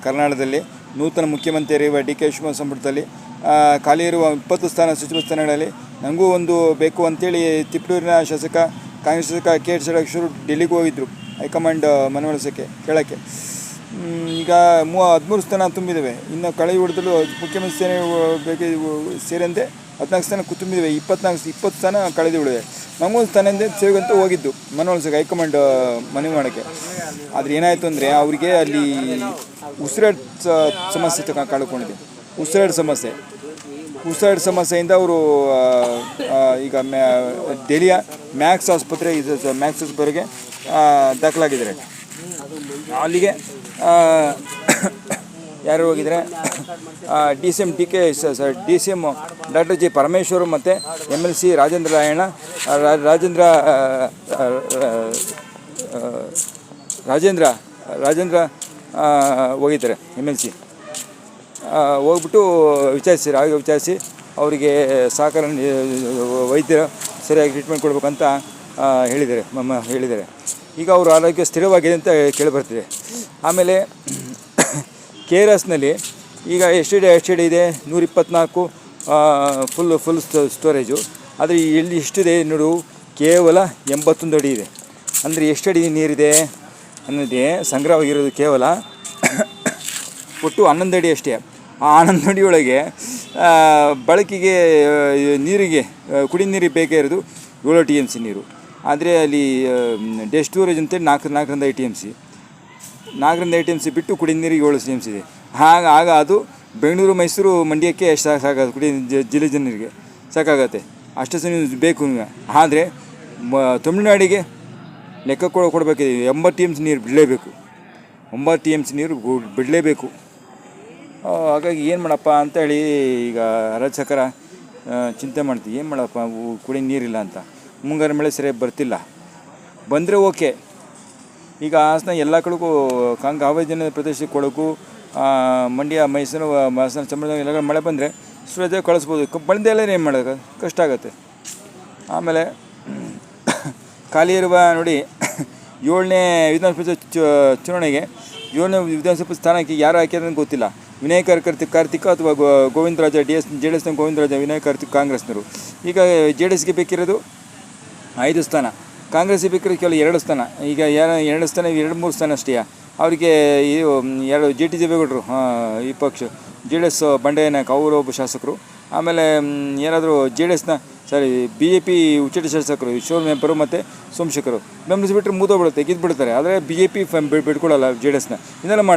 ಕರ್ನಾಟಕದಲ್ಲಿ ನೂತನ ಮುಖ್ಯಮಂತ್ರಿಯಾಗಿರುವ D K Shivakumar ಸಂಪುಟದಲ್ಲಿ ಖಾಲಿ ಇರುವ 20 ಸಚಿವ ಸ್ಥಾನಗಳಲ್ಲಿ ನನಗೂ ಒಂದು ಬೇಕು ಅಂತೇಳಿ ತಿಪಟೂರಿನ ಶಾಸಕ ಕಾಂಗ್ರೆಸ್ ಶಾಸಕ ಕೆ ಎಚ್ ಷಡಕ್ಷರು ಡೆಲ್ಲಿಗೆ ಹೋಗಿದ್ದರು ಹೈಕಮಾಂಡ್ ಮನವೊಲಿಸೋಕ್ಕೆ ಕೇಳೋಕ್ಕೆ. ಈಗ 13 ಸ್ಥಾನ ತುಂಬಿದ್ದಾವೆ. ಇನ್ನು ಕಳೆದ ಉಳಿದಲು ಮುಖ್ಯಮಂತ್ರಿ ಸೇನೆ ಸೇರಿದಂತೆ 14 ಸ್ಥಾನ ತುಂಬಿದ್ದಾವೆ. 20 ಸ್ಥಾನ ಕಳೆದು ಉಳಿವೆ. ನಮಗೊಂದು ಸ್ಥಾನದಿಂದ ಸೇರಿಗಂತ ಹೋಗಿದ್ದು ಮನವೊಲಿಸೋಕೆ ಹೈಕಮಾಂಡ್ ಮನವಿ ಮಾಡೋಕ್ಕೆ. ಆದರೆ ಏನಾಯಿತು ಅಂದರೆ ಅವರಿಗೆ ಅಲ್ಲಿ ಉಸಿರಾಟ ಸಮಸ್ಯೆ ಕಳ್ಕೊಂಡಿದೆ. ಉಸಿರಾಟ ಸಮಸ್ಯೆಯಿಂದ ಅವರು ಈಗ ಡೆಲ್ಲಿಯ ಮ್ಯಾಕ್ಸ್ ಆಸ್ಪತ್ರೆಗೆ ದಾಖಲಾಗಿದ್ದಾರೆ. ಅಲ್ಲಿಗೆ ಯಾರು ಹೋಗಿದ್ದಾರೆ? D C M doctor G Parameshwar ಮತ್ತು MLC ರಾಜೇಂದ್ರ ಹೋಗಿದ್ದಾರೆ. MLC ಹೋಗ್ಬಿಟ್ಟು ವಿಚಾರಿಸಿ ಅವರಿಗೆ ಸಹಕಾರ ವೈದ್ಯರು ಸರಿಯಾಗಿ ಟ್ರೀಟ್ಮೆಂಟ್ ಕೊಡಬೇಕಂತ ಹೇಳಿದ್ದಾರೆ. ಈಗ ಅವ್ರ ಆರೋಗ್ಯ ಸ್ಥಿರವಾಗಿದೆ ಅಂತ ಕೇಳಿಬರ್ತಿದೆ. ಆಮೇಲೆ KRSನಲ್ಲಿ ಈಗ ಎಷ್ಟು ಇದೆ? 124 ಫುಲ್ ಸ್ಟೋರೇಜು. ಆದರೆ ಇಲ್ಲಿ ಎಷ್ಟಿದೆ ನೋಡು, ಕೇವಲ 81 ಅಡಿ ಇದೆ. ಅಂದರೆ ಎಷ್ಟು ಅಡಿ ನೀರಿದೆ ಅನ್ನೋದೇ ಸಂಗ್ರಹವಾಗಿರೋದು ಕೇವಲ ಒಟ್ಟು 11 ಅಡಿ ಅಷ್ಟೇ. ಆ 11 ಅಡಿಯೊಳಗೆ ಬಳಕೆಗೆ ನೀರಿಗೆ ಕುಡಿ ನೀರಿಗೆ ಬೇಕೇ ಇರೋದು 7 TMC ನೀರು. ಆದರೆ ಅಲ್ಲಿ ಡೆಸ್ಟ್ ಸ್ಟೋರೇಜ್ ಅಂತೇಳಿ 4ರಿಂದ 5 TMC, 4ರಿಂದ 5 TMC ಬಿಟ್ಟು ಕುಡಿ ನೀರಿಗೆ 7 TMC ಇದೆ. ಆಗ ಅದು ಬೆಂಗಳೂರು, ಮೈಸೂರು, ಮಂಡ್ಯಕ್ಕೆ ಸಾಕಾಗುತ್ತೆ. ಕುಡಿ ಜಿಲ್ಲೆ ಜನರಿಗೆ ಸಾಕಾಗತ್ತೆ. ಅಷ್ಟು ಬೇಕು. ಆದರೆ ತಮಿಳುನಾಡಿಗೆ ಲೆಕ್ಕ ಕೊಡಬೇಕಿದೆ. 80 TMC ನೀರು ಬಿಡಲೇಬೇಕು. 9 TMC ನೀರು ಬಿಡಲೇಬೇಕು. ಹಾಗಾಗಿ ಏನು ಮಾಡಪ್ಪ ಅಂತೇಳಿ ಈಗ ರಾಜ್ಯ ಸರ್ಕಾರ ಚಿಂತೆ ಮಾಡ್ತೀವಿ. ಏನು ಮಾಡಪ್ಪ, ಕುಡಿ ನೀರಿಲ್ಲ ಅಂತ. ಮುಂಗಾರು ಮಳೆ ಸರಿಯಾಗಿ ಬರ್ತಿಲ್ಲ. ಬಂದರೆ ಓಕೆ. ಈಗ ಹಾಸನ ಎಲ್ಲ ಕಡೆಗೂ ಆವಾಜನ ಪ್ರದೇಶಕ್ಕೆ ಕೊಡೋಕ್ಕೂ ಮಂಡ್ಯ, ಮೈಸೂರು, ಹಾಸನ, ಚಾಮರಾಜನಗರ ಎಲ್ಲ ಮಳೆ ಬಂದರೆ ಸುರಜ ಕಳಿಸ್ಬೋದು. ಬಂದೆಲ್ಲ ಏನು ಮಾಡೋದು ಕಷ್ಟ ಆಗುತ್ತೆ. ಆಮೇಲೆ ಖಾಲಿ ಇರುವ ನೋಡಿ 7ನೇ ವಿಧಾನಸಭೆ ಚುನಾವಣೆಗೆ 7ನೇ ವಿಧಾನಸಭೆ ಸ್ಥಾನಕ್ಕೆ ಯಾರು ಹಾಕಿರೋದು ಗೊತ್ತಿಲ್ಲ. ವಿನಯ್ ಕಾರ್ತಿಕ್ ಅಥವಾ ಗೋವಿಂದರಾಜ JDSನ ಗೋವಿಂದರಾಜ, ವಿನಯ್ ಕಾರ್ತಿಕ್ ಕಾಂಗ್ರೆಸ್ನವರು. ಈಗ JDSಗೆ ಬೇಕಿರೋದು 5 ಸ್ಥಾನ, ಕಾಂಗ್ರೆಸ್ಗೆ ಬೇಕಿರೋದು ಕೇವಲ 2 ಸ್ಥಾನ. ಈಗ 2 ಸ್ಥಾನ 2-3 ಸ್ಥಾನ ಅಷ್ಟೇ. ಅವರಿಗೆ ಎರಡು JT ದೇವೇಗೌಡರು ಈ ಪಕ್ಷ JDS ಬಂಡೆಯ ನಾಯಕ, ಅವರು ಒಬ್ಬ ಶಾಸಕರು. ಆಮೇಲೆ ಏನಾದರೂ BJP ಉಚ್ಚಟ ಶಾಸಕರು ಈಶ್ವರ್ ಮೆಂಪರು ಮತ್ತು ಸೋಮಶೇಖರು ಬೆಂಬಲಿಸಿಬಿಟ್ರೆ ಮುಗಿದೋಗ್ಬಿಡುತ್ತೆ, ಗೆದ್ದುಬಿಡ್ತಾರೆ. ಆದರೆ BJP ಬಿಟ್ಕೊಡಲ್ಲ JDSನ. ಇದೆಲ್ಲ